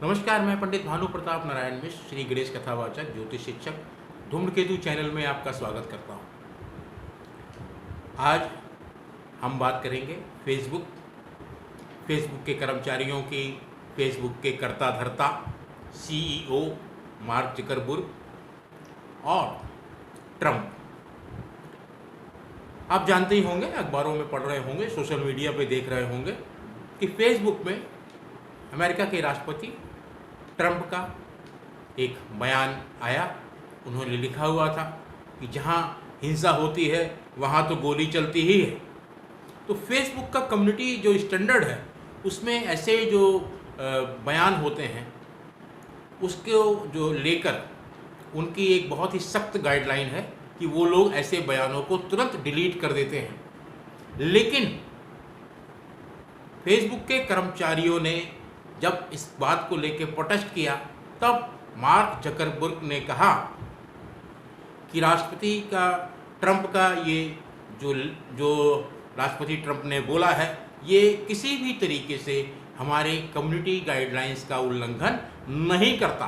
नमस्कार, मैं पंडित भानु प्रताप नारायण मिश्र, श्री गणेश कथावाचक, ज्योतिष शिक्षक, धूम्रकेतु चैनल में आपका स्वागत करता हूँ। आज हम बात करेंगे फेसबुक के कर्मचारियों की, फेसबुक के कर्ता धर्ता CEO मार्क जकरबर्ग और ट्रंप। आप जानते ही होंगे, अखबारों में पढ़ रहे होंगे, सोशल मीडिया पे देख रहे होंगे कि फेसबुक में अमेरिका के राष्ट्रपति ट्रंप का एक बयान आया। उन्होंने लिखा हुआ था कि जहां हिंसा होती है वहां तो गोली चलती ही है। तो फेसबुक का कम्युनिटी जो स्टैंडर्ड है उसमें ऐसे जो बयान होते हैं उसको जो लेकर उनकी एक बहुत ही सख्त गाइडलाइन है कि वो लोग ऐसे बयानों को तुरंत डिलीट कर देते हैं। लेकिन फेसबुक के कर्मचारियों ने जब इस बात को लेकर प्रोटेस्ट किया, तब मार्क जकरबर्ग ने कहा कि ट्रंप का ये जो राष्ट्रपति ट्रंप ने बोला है, ये किसी भी तरीके से हमारे कम्युनिटी गाइडलाइंस का उल्लंघन नहीं करता।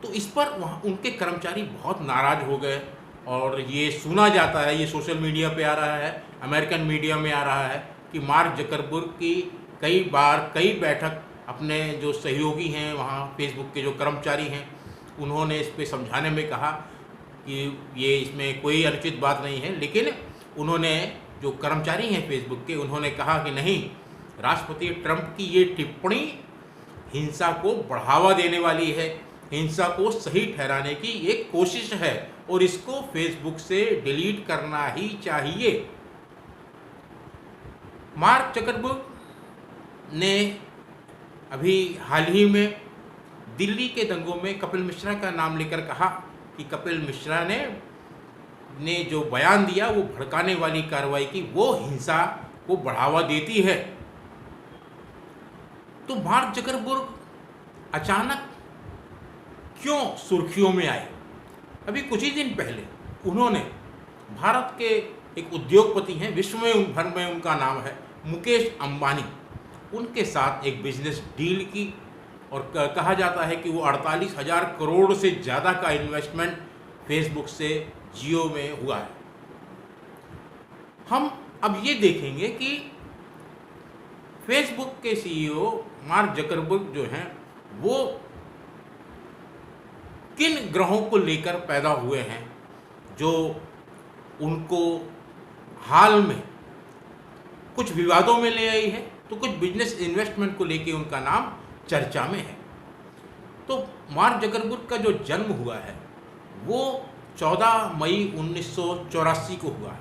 तो इस पर उनके कर्मचारी बहुत नाराज हो गए और ये सुना जाता है, ये सोशल मीडिया पे आ रहा है, अमेरिकन मीडिया में आ रहा है कि मार्क जकरबर्ग की कई बैठक अपने जो सहयोगी हैं वहाँ फेसबुक के जो कर्मचारी हैं उन्होंने इस पे समझाने में कहा कि ये इसमें कोई अनुचित बात नहीं है। लेकिन उन्होंने, जो कर्मचारी हैं फेसबुक के, उन्होंने कहा कि नहीं, राष्ट्रपति ट्रंप की ये टिप्पणी हिंसा को बढ़ावा देने वाली है, हिंसा को सही ठहराने की एक कोशिश है और इसको फेसबुक से डिलीट करना ही चाहिए। मार्क जकरबर्ग ने अभी हाल ही में दिल्ली के दंगों में कपिल मिश्रा का नाम लेकर कहा कि कपिल मिश्रा ने जो बयान दिया वो भड़काने वाली कार्रवाई की, वो हिंसा को बढ़ावा देती है। तो मार्क जकरबर्ग अचानक क्यों सुर्खियों में आए? अभी कुछ ही दिन पहले उन्होंने भारत के एक उद्योगपति हैं, विश्व में भर में उनका नाम है, मुकेश अंबानी, उनके साथ एक बिजनेस डील की और कहा जाता है कि वो 48,000 करोड़ से ज़्यादा का इन्वेस्टमेंट फेसबुक से जियो में हुआ है। हम अब ये देखेंगे कि फेसबुक के CEO मार्क जकरबर्ग जो हैं वो किन ग्रहों को लेकर पैदा हुए हैं जो उनको हाल में कुछ विवादों में ले आई है, तो कुछ बिजनेस इन्वेस्टमेंट को लेके उनका नाम चर्चा में है। तो मार्क जकरबर्ग का जो जन्म हुआ है वो 14 मई 1984 को हुआ है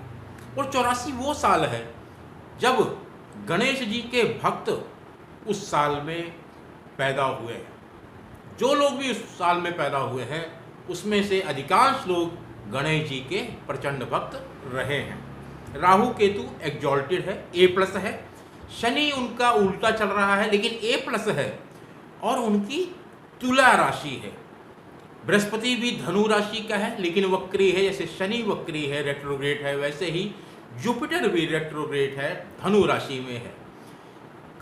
और 84 वो साल है जब गणेश जी के भक्त उस साल में पैदा हुए हैं। जो लोग भी उस साल में पैदा हुए हैं उसमें से अधिकांश लोग गणेश जी के प्रचंड भक्त रहे हैं। राहु केतु एग्जॉल्टेड है, A+ है, शनि उनका उल्टा चल रहा है लेकिन A+ है और उनकी तुला राशि है। बृहस्पति भी धनु राशि का है लेकिन वक्री है, जैसे शनि वक्री है, रेट्रोग्रेड है, वैसे ही जुपिटर भी रेट्रोग्रेड है, धनु राशि में है।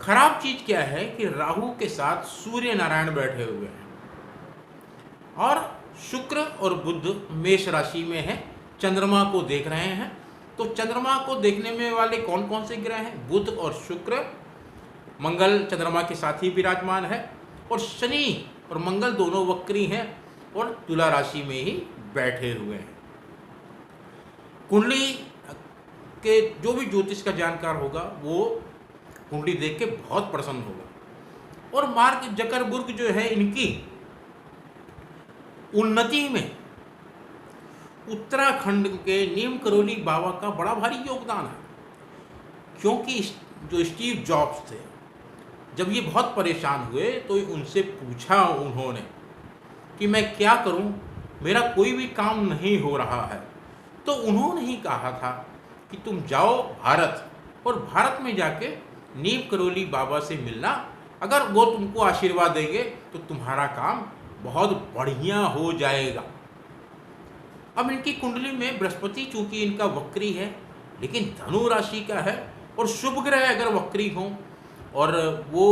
खराब चीज क्या है कि राहु के साथ सूर्य नारायण बैठे हुए हैं और शुक्र और बुध मेष राशि में है, चंद्रमा को देख रहे हैं। तो चंद्रमा को देखने में वाले कौन कौन से ग्रह हैं? बुध और शुक्र, मंगल चंद्रमा के साथ ही विराजमान है और शनि और मंगल दोनों वक्री हैं और तुला राशि में ही बैठे हुए हैं। कुंडली के जो भी ज्योतिष का जानकार होगा वो कुंडली देख के बहुत प्रसन्न होगा। और मार्क जकरबर्ग जो है, इनकी उन्नति में उत्तराखंड के नीम करोली बाबा का बड़ा भारी योगदान है, क्योंकि जो स्टीव जॉब्स थे, जब ये बहुत परेशान हुए तो उनसे पूछा उन्होंने कि मैं क्या करूं, मेरा कोई भी काम नहीं हो रहा है। तो उन्होंने ही कहा था कि तुम जाओ भारत और भारत में जाके नीम करोली बाबा से मिलना, अगर वो तुमको आशीर्वाद देंगे तो तुम्हारा काम बहुत बढ़िया हो जाएगा। अब इनकी कुंडली में बृहस्पति चूंकि इनका वक्री है लेकिन धनु राशि का है और शुभ ग्रह अगर वक्री हों और वो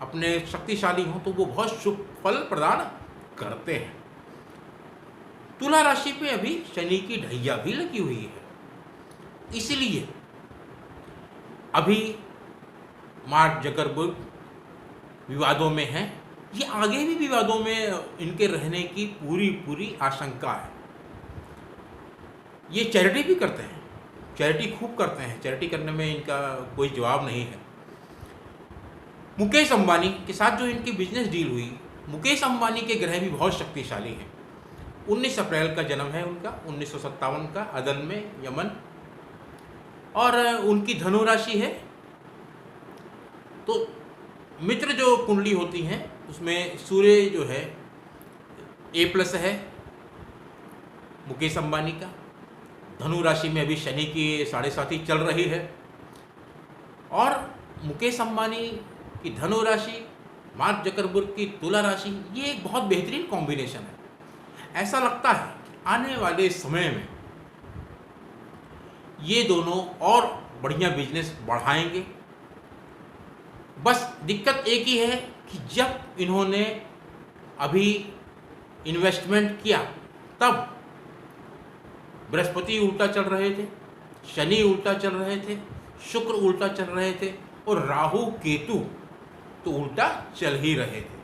अपने शक्तिशाली हों तो वो बहुत शुभ फल प्रदान करते हैं। तुला राशि पे अभी शनि की ढैया भी लगी हुई है, इसलिए अभी मार्क जकरबर्ग विवादों में हैं। ये आगे भी विवादों में इनके रहने की पूरी आशंका है। ये चैरिटी भी करते हैं, चैरिटी खूब करते हैं, चैरिटी करने में इनका कोई जवाब नहीं है। मुकेश अंबानी के साथ जो इनकी बिजनेस डील हुई, मुकेश अंबानी के ग्रह भी बहुत शक्तिशाली हैं। 19 अप्रैल का जन्म है उनका, 1957 का, अदन में, यमन, और उनकी धनु राशि है। तो मित्र जो कुंडली होती हैं उसमें सूर्य जो है A+ है मुकेश अंबानी का। धनु राशि में अभी शनि की 7.5 चल रही है, और मुकेश अंबानी की धनु राशि, मार्क जकरबर्ग की तुला राशि, ये एक बहुत बेहतरीन कॉम्बिनेशन है। ऐसा लगता है कि आने वाले समय में ये दोनों और बढ़िया बिजनेस बढ़ाएंगे। बस दिक्कत एक ही है कि जब इन्होंने अभी इन्वेस्टमेंट किया तब बृहस्पति उल्टा चल रहे थे, शनि उल्टा चल रहे थे, शुक्र उल्टा चल रहे थे, और राहु केतु तो उल्टा चल ही रहे थे।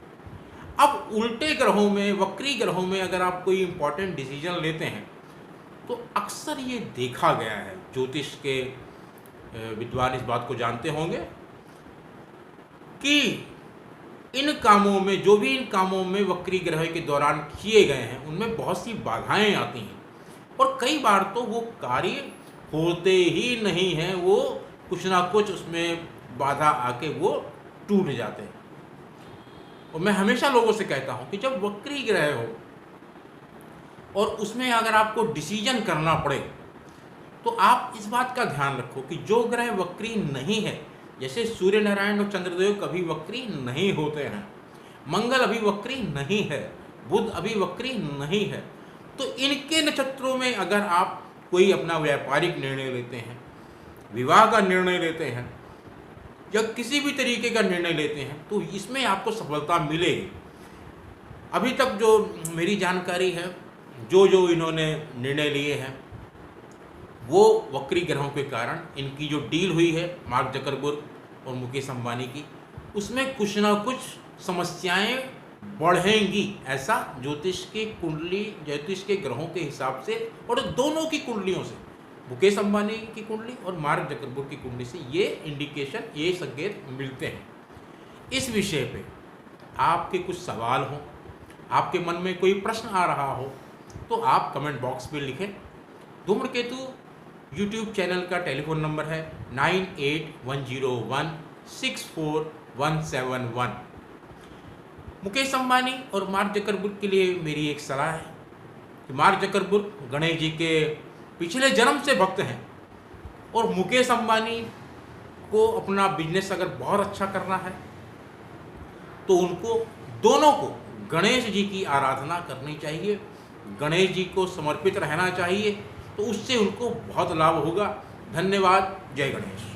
अब उल्टे ग्रहों में, वक्री ग्रहों में अगर आप कोई इंपॉर्टेंट डिसीजन लेते हैं तो अक्सर ये देखा गया है, ज्योतिष के विद्वान इस बात को जानते होंगे कि इन कामों में, जो भी इन कामों में वक्री ग्रह के दौरान किए गए हैं, उनमें बहुत सी बाधाएं आती हैं, और कई बार तो वो कार्य होते ही नहीं हैं, वो कुछ ना कुछ उसमें बाधा आके वो टूट जाते हैं। और मैं हमेशा लोगों से कहता हूं कि जब वक्री ग्रह हो और उसमें अगर आपको डिसीजन करना पड़े तो आप इस बात का ध्यान रखो कि जो ग्रह वक्री नहीं है, जैसे सूर्य नारायण और चंद्रदेव कभी वक्री नहीं होते हैं, मंगल अभी वक्री नहीं है, बुध अभी वक्री नहीं है, तो इनके नक्षत्रों में अगर आप कोई अपना व्यापारिक निर्णय लेते हैं, विवाह का निर्णय लेते हैं, या किसी भी तरीके का निर्णय लेते हैं, तो इसमें आपको सफलता मिलेगी। अभी तक जो मेरी जानकारी है, जो इन्होंने निर्णय लिए हैं, वो वक्री ग्रहों के कारण इनकी जो डील हुई है मार्क जकरबर्ग और मुकेश अंबानी की, उसमें कुछ ना कुछ समस्याएं बढ़ेंगी, ऐसा ज्योतिष की कुंडली, ज्योतिष के ग्रहों के हिसाब से, और दोनों की कुंडलियों से, मुकेश अंबानी की कुंडली और मार्क जकरबर्ग की कुंडली से ये इंडिकेशन, ये संकेत मिलते हैं। इस विषय पे आपके कुछ सवाल हों, आपके मन में कोई प्रश्न आ रहा हो, तो आप कमेंट बॉक्स में लिखें। धूम्रकेतु यूट्यूब चैनल का टेलीफोन नंबर है 9810164171। मुकेश अंबानी और मार्क जकरबर्ग के लिए मेरी एक सलाह है कि मार्क जकरबर्ग गणेश जी के पिछले जन्म से भक्त हैं, और मुकेश अंबानी को अपना बिजनेस अगर बहुत अच्छा करना है तो उनको, दोनों को गणेश जी की आराधना करनी चाहिए, गणेश जी को समर्पित रहना चाहिए, तो उससे उनको बहुत लाभ होगा। धन्यवाद। जय गणेश।